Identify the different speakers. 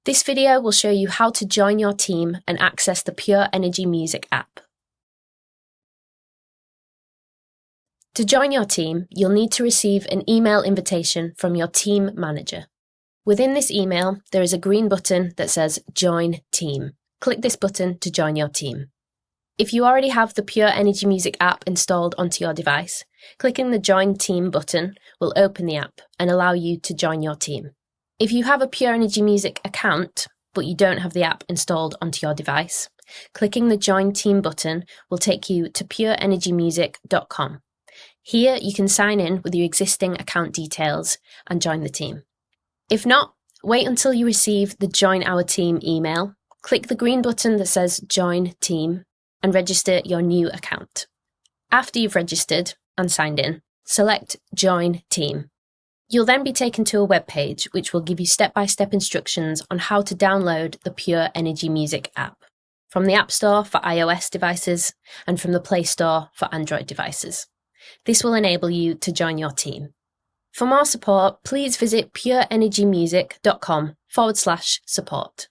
Speaker 1: This video will show you how to join your team and access the Pure Energy Music app. To join your team, you'll need to receive an email invitation from your team manager. Within this email, there is a green button that says Join Team. Click this button to join your team. If you already have the Pure Energy Music app installed onto your device, clicking the Join Team button will open the app and allow you to join your team. If you have a Pure Energy Music account, but you don't have the app installed onto your device, clicking the Join Team button will take you to pureenergymusic.com. Here you can sign in with your existing account details and join the team. If not, wait until you receive the Join Our Team email, click the green button that says Join Team and register your new account. After you've registered and signed in, select Join Team. You'll then be taken to a web page which will give you step-by-step instructions on how to download the Pure Energy Music app from the App Store for iOS devices and from the Play Store for Android devices. This will enable you to join your team. For more support, please visit pureenergymusic.com/support.